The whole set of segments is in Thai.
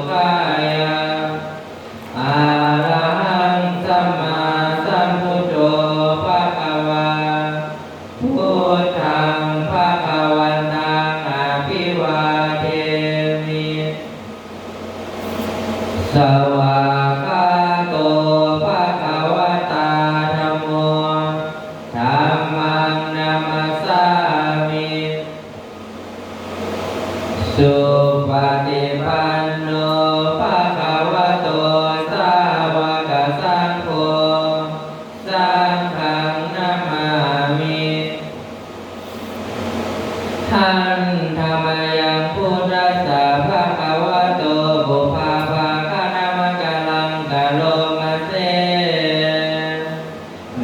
ขายะอะระหังสัมมาสัมพุทโธภะคะวาพุทธังภะคะวันตังอภิวาเทมิสวากขาโตภะคะวะตาธัมโมธัมมังนัมมัสสามิสุปฏิปันโนภะคะวะโตสาวกสังโฆสังฆังนะมามิทันธรรมยังพุทธัสสะภะคะวะโตบุพาภาคณามะกะลังกะโลมาเส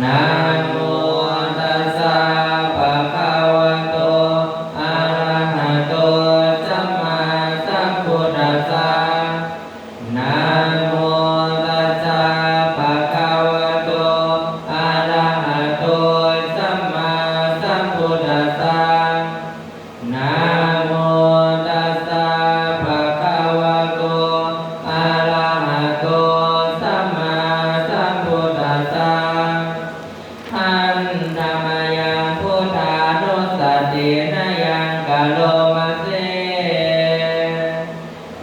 นะโมตัสสะภะคะวะโตอะระหะโตสัมมาสัมพุทธัสสะนะโมตัสสะภะคะวะโตอะระหะโตสัมมาสัมพุทธัสสะนะโมตัสสะภะคะวะโตอะระหะโตสัมมาสัมพุทธัสสะหันธรรมยังพุทธานุสตินะยังกะโลมาเส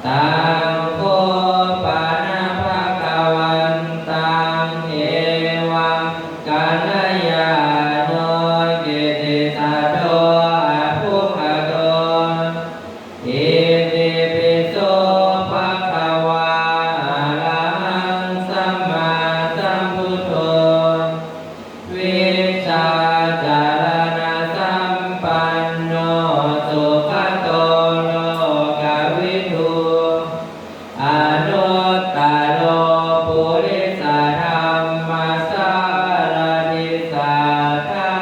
ตังโฆปะนะภะคะวันตังเอวังกัลยาโนกิตติศัตโตอะภุคโตอิติปิโสภะคะวะอะระหังสัมมาสัมพุทโธวิชาจารณสัมปันโนสุขโตโลกวิทูอนุตตโรปุริสธรรมสารถิสัทธา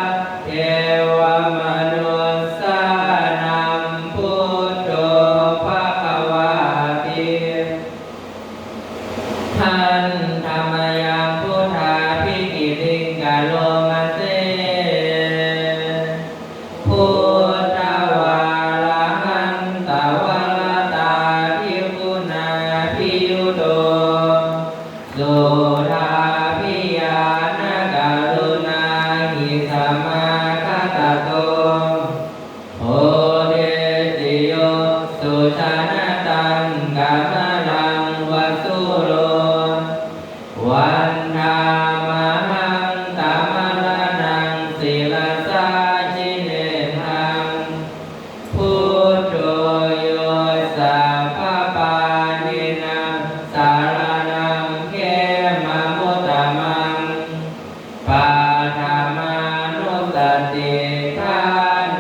เทวมนุสสานังพุทโธภะคะวาติทันธรรมยังพุทธาภิกิติงกะโลมาเสพุทธวาระหันตวรตาทิคุณาภิยุโตสุราภิญาณกรุณาหิสัมมาคัตโตโอเดติโยสุชานะตังกัมมะลังวสุโรวันธามหังตัมมะระนังศิลสาชิเนหังพุทโธโยสัพพปานินังสารนังเขมะมุตตมังปาธามานุสติทา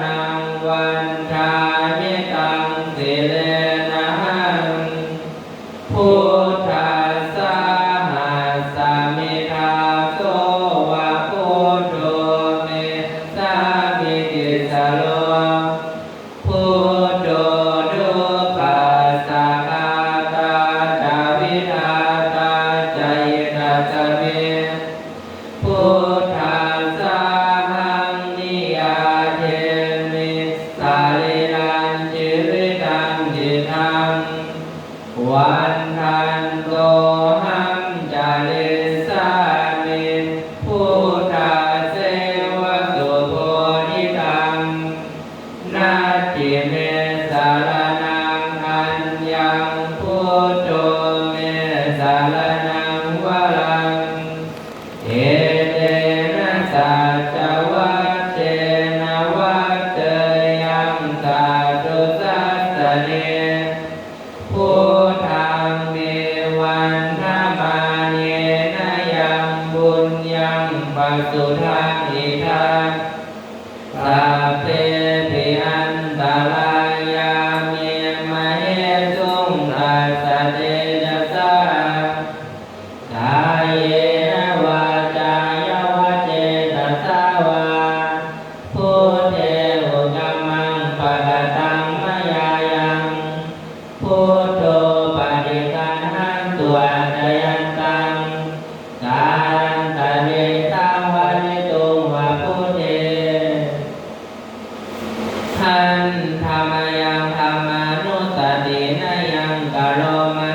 นังวันทามิตังสิเลนะหังพุทธัสสะหัสสะมิทาโสวะพุทโธเมสามิติสโลพุทโธดุขัสสะกาตาจาวิทาตาจายตาจเมพุทธัสสะหังนิยาเทมิสาลิลังจิริตังจิตังวันทันโตหังจาริสามิพุทธาเสวะสุโพธิตังนาทิเมสารนังอัญญังพุทโธเมสารนังวรังเอเตนะสัจวัตเตนะวัตเตยังสาธุสัสสะเนพุทธังเมวัน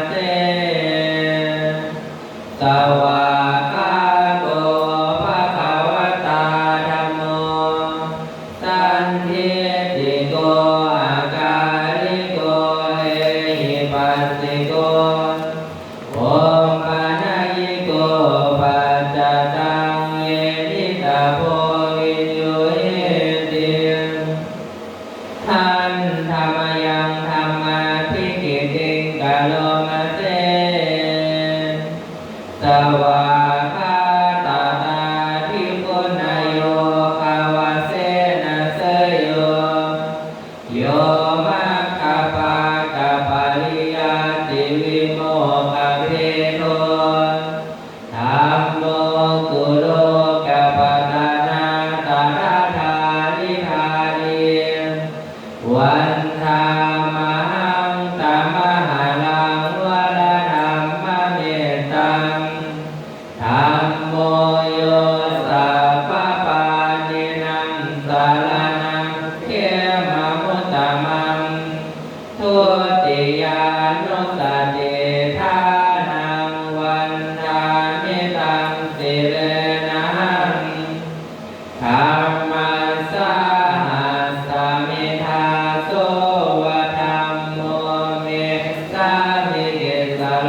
เสสวากขาโตภะคะวะตาธัมโมสันทิติโกอาการิโกเอหิปัสสิโกโอมปานายิโกปัจจตังเอหิตาโพวิญโยเอติทันธรรมยังธรรมาภิกิติงกะโลมาเสสวากขาตาตาทิปุณโยภาวะเสนะเสยโยโยมัคคปากปาริยติวิโมกขเพโทธัมโมกุโลกปัฏฐานาตระธาริธาริวันธามหังตมหาลังวรธรรมเมตตังธัมโมโยสัพพปานินังสารนังเขมมุตตมังทุติยานุสติทานังวันทามิตังสิเรนังธัมมัสสะหัสสมิทาโสวะธัมโมเมสามิเกสโล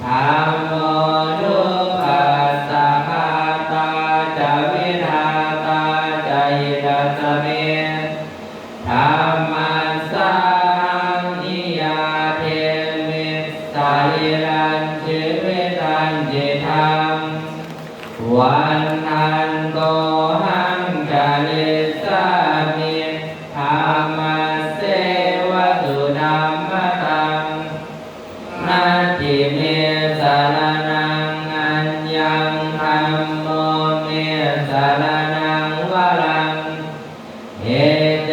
ธัมโมทุกขัสสะคาตาจาวิทาตาจายิทัสสะเมธัมมัสสะนิยาเทมิสาลิรัญชีวิตัญจิตังวันทันโตหังจาริสามิธัมมัสเสวะสุธัมมตังนาทิเมสารนังอัญญังธัมโมเมสารนังวรังเอเต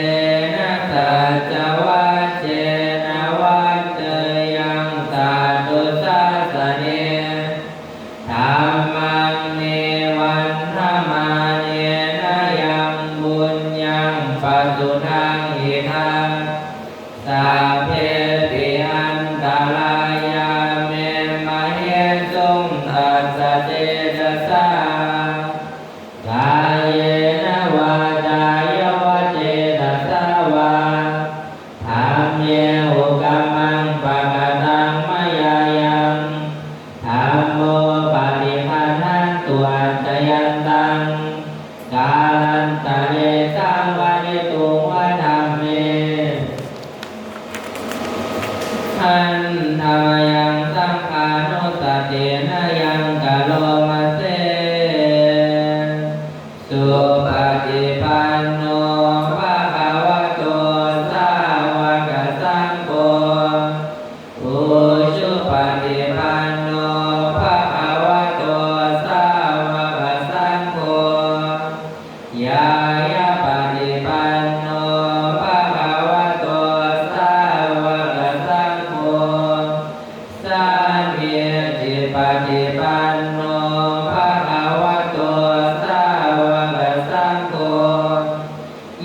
นะสัจจวัชเชนะวัจเจยังสาธุสัสสเนธัมมังเนวันธรรมาเนนะยังบุญยังปัสสุทังอิทังสัพเพปิอันตรายาเมมะเหสุงทัสสะเจตสากายเยนะวาจายวเจตสาวาธัมเมหุกัมมังปะกะตังมะยายังธัมโมปฏิภาณังตุอัตตยันตังกาลันตะเรสังวะนิตุงวะธัมเมทันธรรมยังสังฆานุสตินะยังกะโลมาเสสุปฏิปันโนภะคะวะโตสาวกสังโฆอุชุปฏิปันโนภะคะวะโตสาวกสังโฆยายาปฏิปันโนภะคะวะโตสาวกสังโฆสัมเมจิปฏิปันโนภะคะวะโตสาวกสังโฆ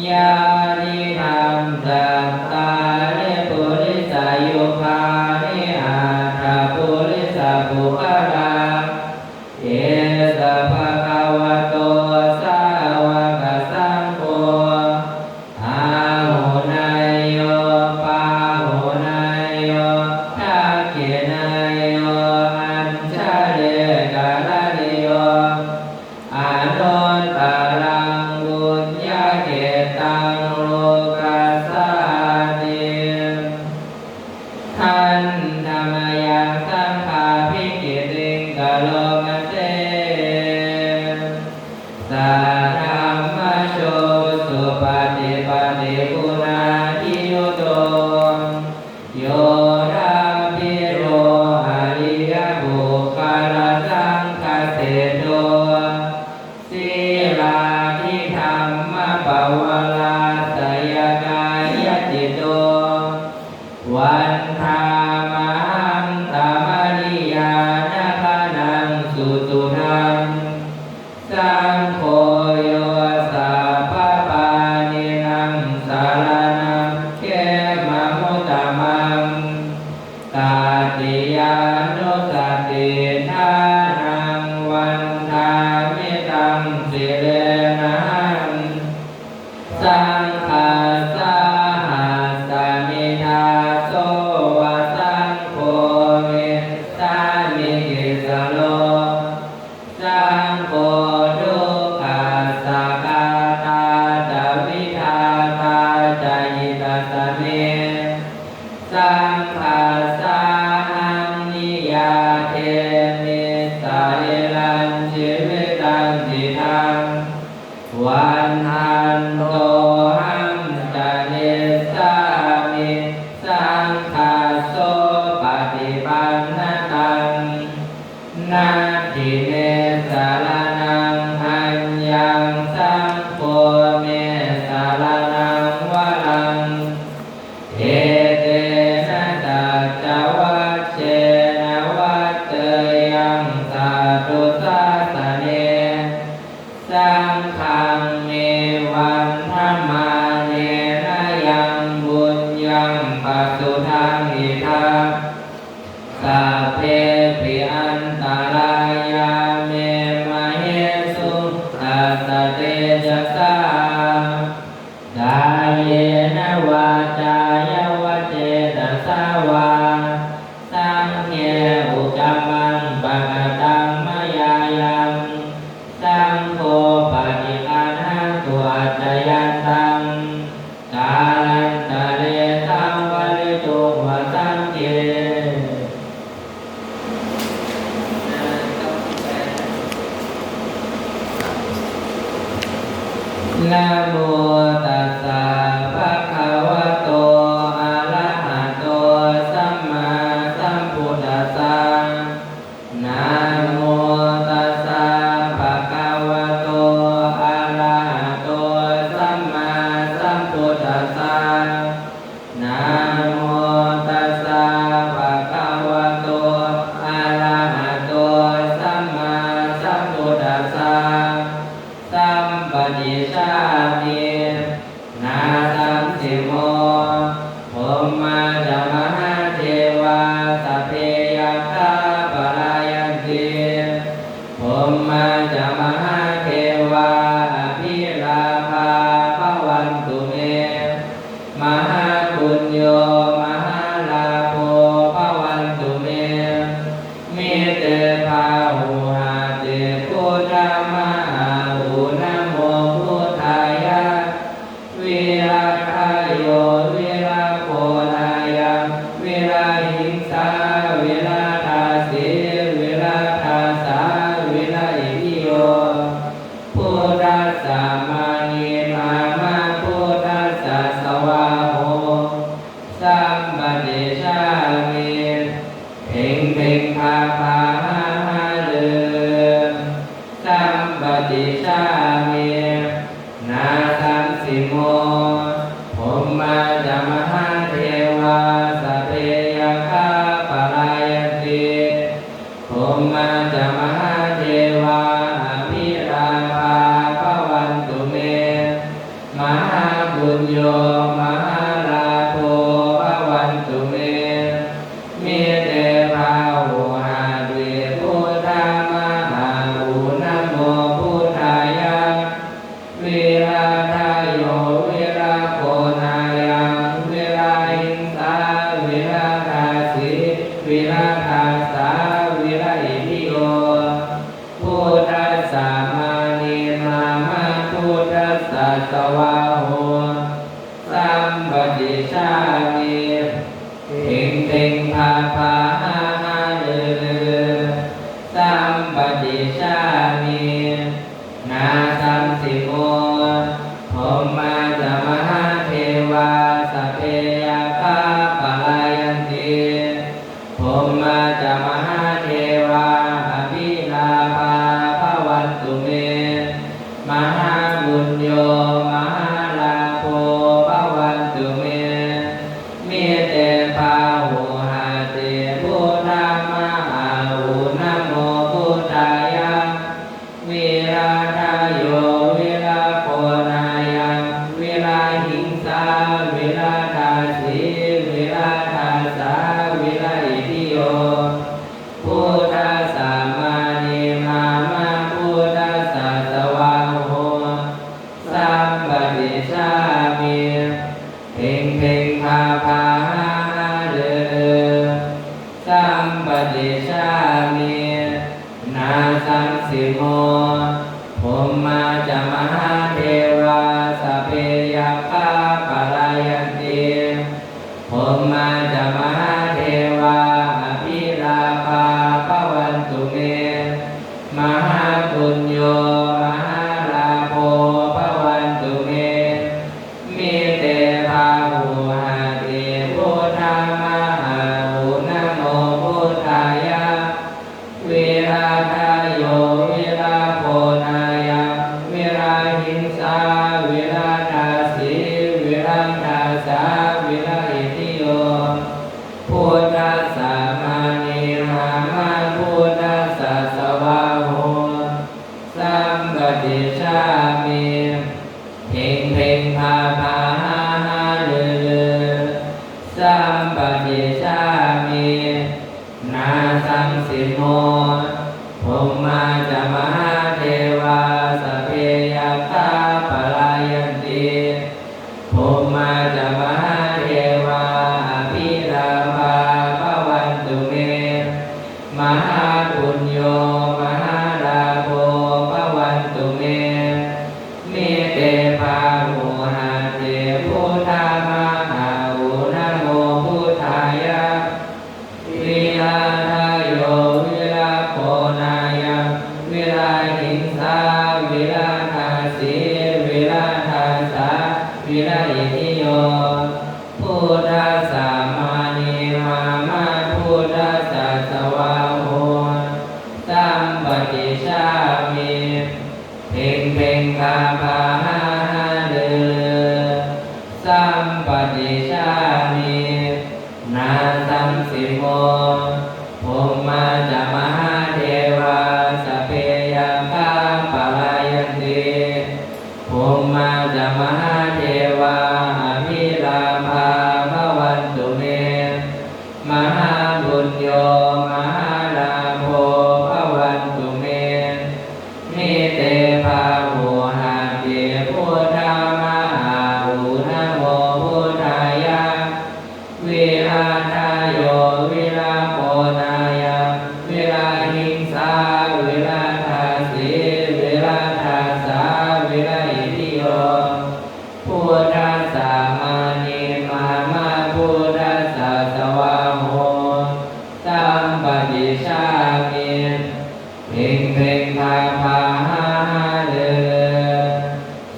ญาณิธรรมสัตตานิปุริสายุคานิอาถาปุริสาภุคลาเอสะภะคะวะโตสาวกสังโฆอาหุนายโยปาหุนายโยทักขินายโยอัญชเลกาลนิโยอานุตตรังบุญญาเกตังโลกัสสาติทันธรรมยังสังฆาภิกิติงกะโลมาเสสัทธัมมโชสุปฏิปันติคุณาทิยุโตโยธัมปิโรอริยบุคลสังฆเสโตศีลาธิธรรมปวลาสยกายจิตโตวันธามหังตม ติยานุสติทานังวันทามิตังสิเลนะหังสังฆาสาหัสสมิทาโสวะสังโฆมิสามิกิสโลสังโฆทุกขัสสะกาตาจาวิทาตาจายิตัสสะเมสังฆาสาหังนิยาเทมิสาเอรัญชีวิตังทิทังวันหันโตหังจะเนสามิสังฆาโสปฏิปันนตังนาทิเนสารนังหันยังสังโฆเมสารนังวรังเอเตนะตัจจวัชเชนะวัตเตยังสาธุสาสเนสังฆังเมวันธัมมาเนนะยังบุญยังปัสสุทังอิทังสัพเพปิอันตรายาเมมะเหสุตัสสะเตจัสสะกายเยนะวาจายาวเจตสาวาสังเฆอุกัมมังปะกตังมยายังสังโฆปฏิคันหังตุอัจจยันตังกาลันตะเรตังวริตุวสังเกนะโมตัสสะภะคะวะโตอะระหะโตสัมมาสัมพุทธัสสะนะโมตัสสะภะคะวะโตอะระหะโตสัมมาสัมพุทธัสสะนะโมตัสสะภะคะวะโตอะระหะโตสัมมาสัมพุทธัสสะสัมปติชาตินาสัมสิโมภมมาจามหาเทวาสัพเพยัคฆาปรายันติภมมาจามหาเทวาอภิราภาภวันตุเมมหาปุญโญมหาลาโภภวันตุเมมิเตภาหุหาเตพุทธมหาหุนะโมพุทธายะวิราคโยวิราโคทายะวิราหิงสาวิราทาสีวิราทาสาวิราอิทิโยพุทธัสสะมานีมามาพุทธัสสะสวาโหสัมปติชามิเพ่งเพ่งพาพาหาหาเลือสัมปติชามินาสัมสิโมภมมาจามหาเทวาสัพเพยัคฆาปรายันติภมมาจามหาเทวาอภิราภาภวันตุเมมหาบุญโญมหาลาโภภวันตุเมมิเตภาหุหาเตพุทธมหาหุนะโมพุทธายะวิราทายโยวิราโคนายังวิราหิงสาวิราทาสีวิราทาสาวิราอิทิโยพุทธัสสะมานีมามาพุทธัสสะสวาโหสัมปติชามิเพ่งเพ่งพาพาหาหาเลือสัมปติชามินาสัมสิโมภมมาจามหาเทวาสัพเพยัคฆาปรายันติภมมาจามหาเทวาอภิราภาภวันตุเมมหาบุญโญมหาลาโภภวันตุเมมิเตภาหุหาเตพุทธมหาหุนะโมพุทธายะวิราทายโยวิราโคนายังวิราหิงสาวิราทาสีวิราทาสาวิราอิทิ มปฏิชามินาสังสิโมภูมิมาจามหาเทวาสัพเพยัคฆาปลายันติภูมิมาจามหาเทวาอภิลาภาภวันตุเมมหาปุญโญมหาลาโภภวันตุเมมิเตภาหุหาติพุทธามหาหุนะโมพุทธายะวิราทายโยวิราโภนายะวิราหิงสาวิราทาสีวิราทาสาวิราอิทิโยพุทธัสสะมานิมามาพุทธัสสะสวาโหสัมปติชามิเพ่งเพ่งพาพาหาหาเลือสัมปติชามินาสังสิโมภูมิมาจามหาเทวาสัพเพยัคฆาปลายันติภูมิมาจามหาเทวาอภิลาภาภวันตุเมมหาปุญโญมหาลาโภภวันตุเมมิเตภาหุหาติพุทธามหาหุนะโมพุทธายะวิราทายโยวิราโภนายะวิราหิงสาวิราทาสีวิราทาสาวิราอิทิโยพุทธัสสะมานิมามาพุทธัสสะสวาโหสัมปติชามิเพ่งเพ่งพาพาหาหาเลือสัมปติชามินาสังสิโมภูมิมาจามหาเทวาสัพเพยัคฆาปลายันติภูมิมาจามหาเทวาอภิลาภาภวันตุเมมหาบุญโยมหาลาโภภวันตุเมมิเตภาหุหาติพุทธามหาหุนะโมพุทธายะวิราทายโยวิราโภนายะวิราหิงสาวิราทาสีวิราทาสาวิราอิทิโยพุทธัสสะมานิมามาพุทธัสสะสวาโหสัมปติชามิเพ่งเพ่งพาพาหาหาเลือ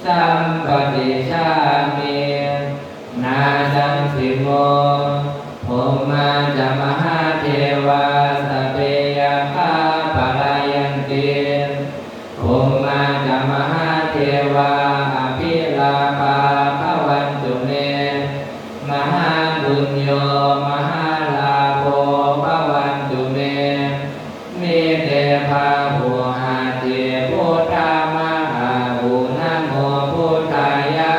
สัมปติชามินาสังสิโมภูมิมาจามหาเทวาสัพเพยัคฆาปลายันติภูมิมาจามหาเทวาอภิลาภาภวันตุเมมหาบุญโญมหาลาโภภวันตุเมมิเตภาหุหาติพุทธามหาหุนะโมพุทธายะ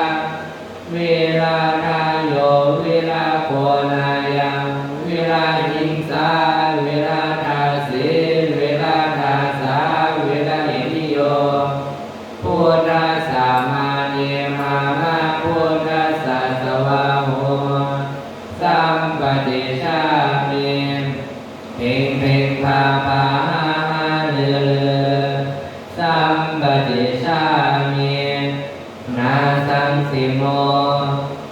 วิราทายโยวิราโภนายะวิราหิงสาวิราทาสีวิราทาสาวิราอิทิโยพุทธัสสะมานิมามาพุทธัสสะสวาโหสัมปติชามิเพ่งเพ่งพาพาหาหาเลือสัมปติชามินาสังสิโม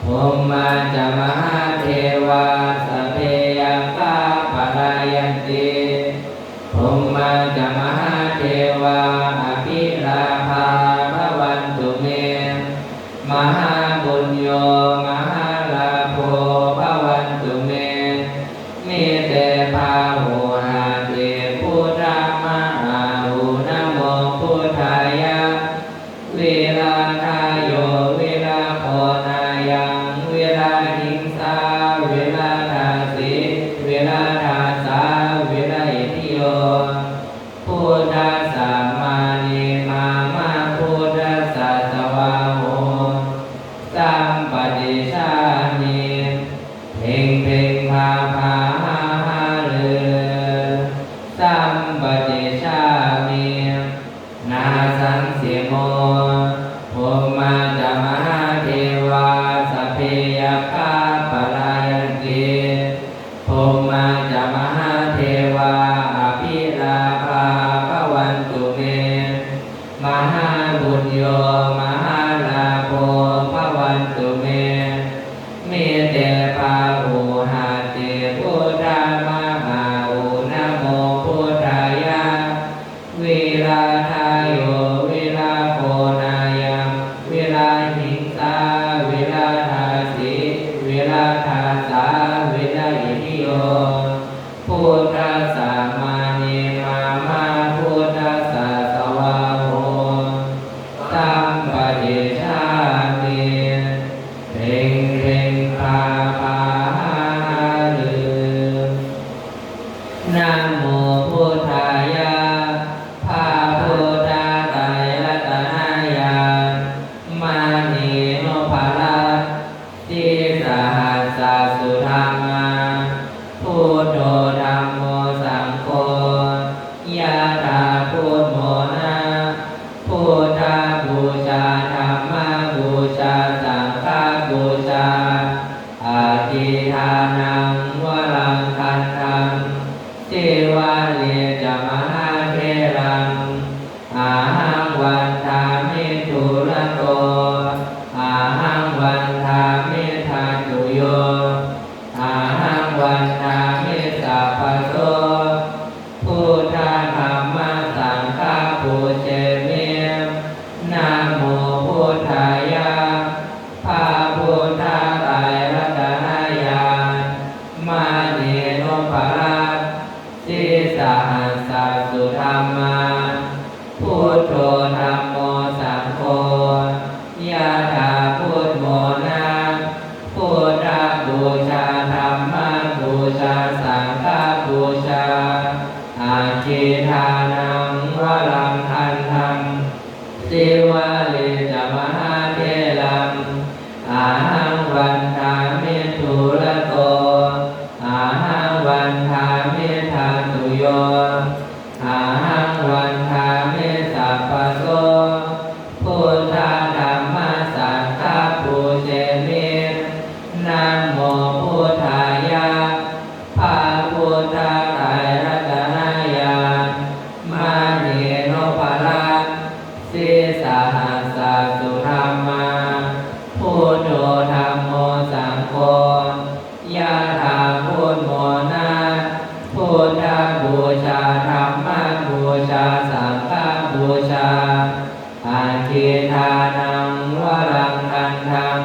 ภูมิมาจามหาเทวาสัพเพยัคฆาปลายันติภูมิมาจามหาเทวาอภิลาภาภวันตุเมมหาบุญโญมหาลาโภภวันตุเมมิเตภาหุหาติพุทธามหาหุนะโมพุทธายะวิราทายโยวิราโภนายะวิราหิงสาวิราทาสีวิราทาสาวิราอิทิโยพุ นะโมพุทธายะภาพุทธาไตรรัตนายามานีโนภารัตติสหัสสสุธรรมาพุทโธธัมโมสังโฆยะถาพุทโมนะพุทธบูชาธัมมบูชาสังฆบูชาอธิทานังวรังคันธังเทวาเลจมหาเทรังอาหังวันทามิทุระโตอาหังวันทามิทาตุโยอาหังวันทามิสัพพโสพุทธธัมมสังฆปูเชมินะโมพุทธายะภาพุทธาไตรรัตนายามานีโนภารัตติสหัสสสุธรรมาพุทโธธัมโมสังโฆยะถาพุทโมนะพุทธบูชาธัมมบูชาสังฆบูชาอาทิทานังวรังคันธังสิวะเลจมหาเทรังอาหังวันทามิทุระโตอาหังวันทามิทาตุโยอาหังวันทามิสัพพโสพุทธธัมมสังฆปูเชมินะโมพุทธายะภาพุทธาไตรรัตนายามานีโนภารัตติสหัสสสุธรรมาพุทโธธัมโมสังโฆยะถาพุทโมนะพุทธบูชาธัมมบูชาสังฆบูชาอาทิทานังวรังคันธัง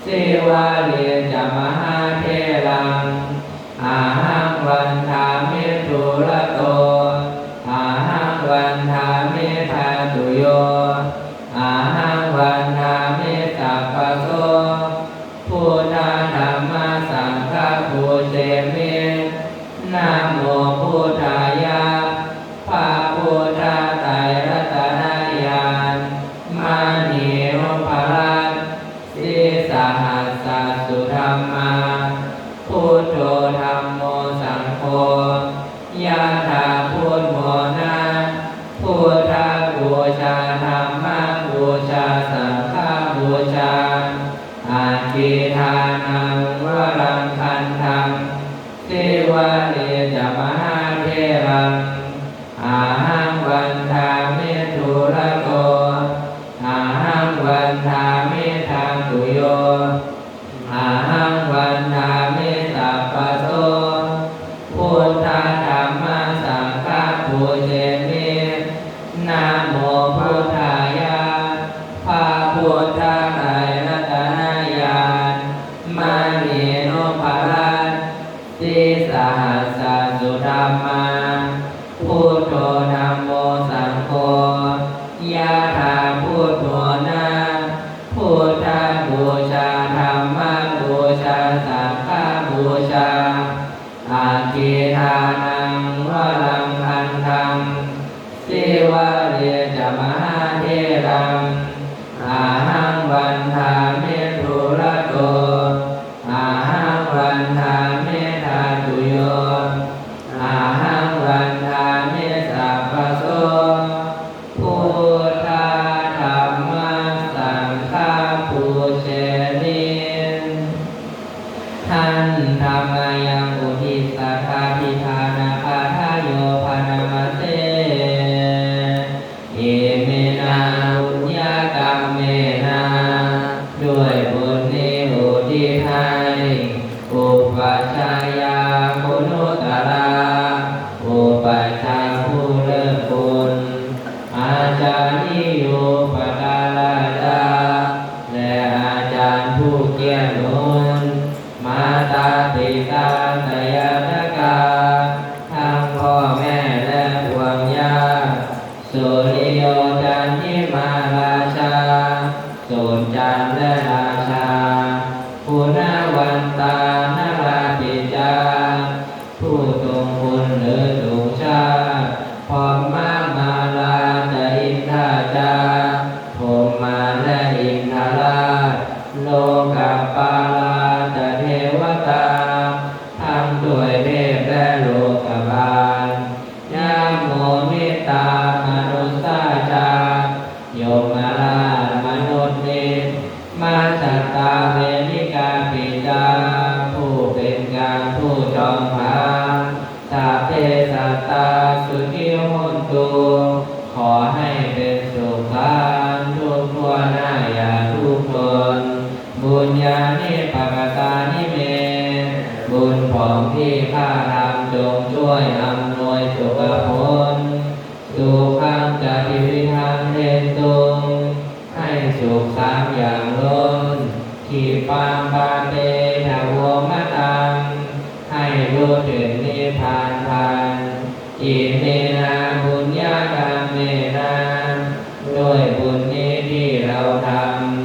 สิวะเลจมหาเทรังอาหังวันทามิทุระโตอาหังวันทามิทาตุโยอาหังวันทามิสัพพโสพุทธธัมมสังฆปูเชมินะโมพุทธายะภาพุทธาไตรรัตนายามานีโนภารัตติสหัสสสุธรรมาพุทโธธัมโมสังโฆยะถาพุทโมนะพุทธบูชาธัมมบูชาสังฆบูชาอาทิทานังวรังคันธังเทวาเลจมหาเทรังอาหังวันทามิทุระโตอาหังวันทามิทาตุโยอาหังวันทามิสัพพโสพุทธธัมมสังฆปูเชมินะโมพุทธายะภาพุทธาไตรรัตนายามานีโนภารัตติสหัสสสุธรรมาพุทโธธัมโมสังโฆยะถาพุทโมนะพุทธบูชาธัมมบูชาสังฆบูชาอาทิทานังวรังคันธังสิวะเลจมหาเทรังอาหังวันทามิทุระโตอาหังวันทามิทาตุโยอาหังวันทามิสัพพโสพุทธธัมมสังฆปูเชมิท่านธรรมยังอุทิศสัทธาทิธานาคาทายโยภานามาเสเอเมนะอุญญากรรมเมนะด้วยบุญนี้อุทิศให้อุปัชฌายาคุณุตระอุปัชฌาย์ผู้เลิศคุณอาจารย์นิโยปการะจาและอาจารย์ผู้เกียรติคุณมาตาปิตาตยาตกาทั้งพ่อแม่และพวงญาติสุริโยจันทิมาราชาสุนจันทร์และราชาปุณวันตานราปิจาผู้ทรงคุณเหลื สัตตาสุขิโหนตุขอให้เป็นสุขังทุกทั่วหน้าอย่าทุกทนบุญญาณิปกตานิเมบุญของที่ข้าทำจงช่วยอำนวยสุขผลสุขังจะพิพิธังเทนตุงให้สุขสามอย่างล้นที่ปังปาเตทะโวมะตังให้รู้ถึงนิพพานพันอิเมนาบุญญาธรรมเมนาด้วยบุญนี้ที่เราท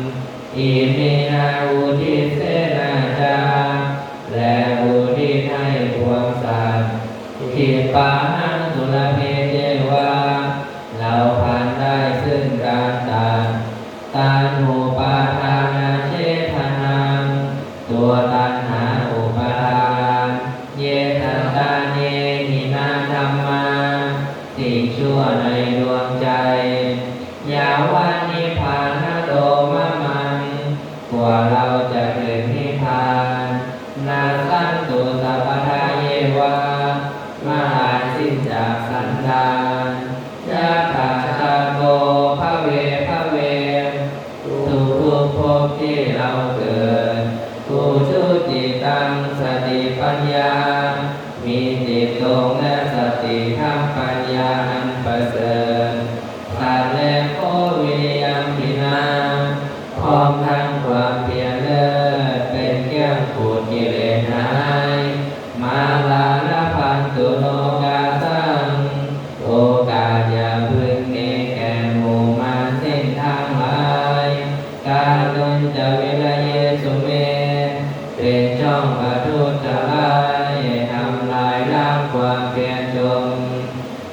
ำอิเมนาอุทิศเสนาจาและอุทิศให้พวงสัตว์ทิปาหังสุรเพเจวาเราพันได้ซึ่งการตานุปาทานาเชทนังตัวตัณหาอุปาทานเยตันตาเนหินาธัมมาสิ่งชั่วในดวงใจยาวันนิพพานโตมะมังกว่าเราจะถึงนิพพานนาสันตุสัพพทาเยวามหาสิ้นจากสันดานยะถาชาโตภเวภเวทุกภพที่เราเกิดผู้ชุติตังสติปัญญามีจิตตรงและสติธรรมปัญญาอันประเสริฐสัตว์และโควิริยังพินาพร้อมทั้งความเพียรเลิศเป็นเครื่องขูดกิเลสหายมาลาลพันตุโลกาสังโอกาสอย่าพึงเนแก่หมู่มารเส้นทางหลายการดลจะเวลาเยสุเมเป็นช่องประทุษร้ายทำลายล้างความเพียรจง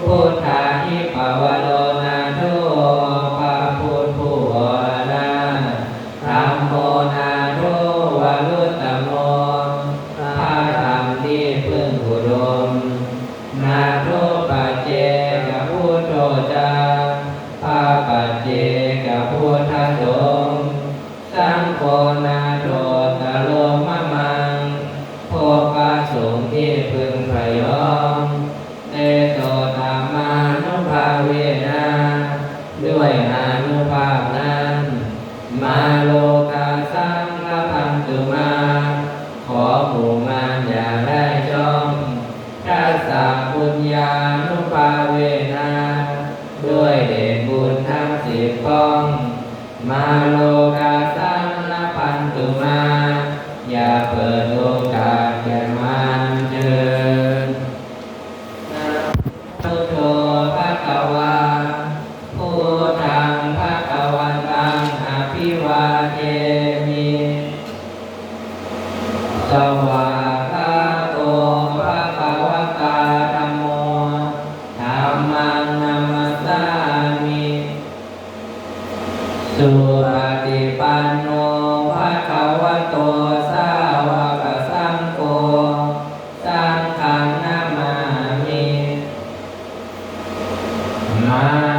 พุทธาหิปวโรนาโทพระพุทธผู้วรนาธัมโมนาโทวรุตตโมพระธรรมที่พึ่งอุดมนาโทปัจเจกพุทโธจาพระปัจเจกพุทธสงฆ์สังโฆนาโทตโลมะมังโภคสงฆ์ที่พึงพยอมเตโตธรรมานุภาเวนะด้วยอานุภาพนั้นมาโลกาสังฆพันตุมาขอหมู่มารอย่าได้จ้องทัสสะปุญญานุภาเวนะด้วยเดชบุญทั้งสิบป้องมาโลกาสังฆพันตุมาอย่าเปิดโอกาสแก่มันเถิดนะพุทโธภคะวาพุทธังภคะวันตังอภิวาเทมิสวากาโตภคะวตาธัมโมธัมมังนัมมัสสามิสุปฏิปันโนภะคะวะโตสาวกสังโฆสังฆังนามามิมา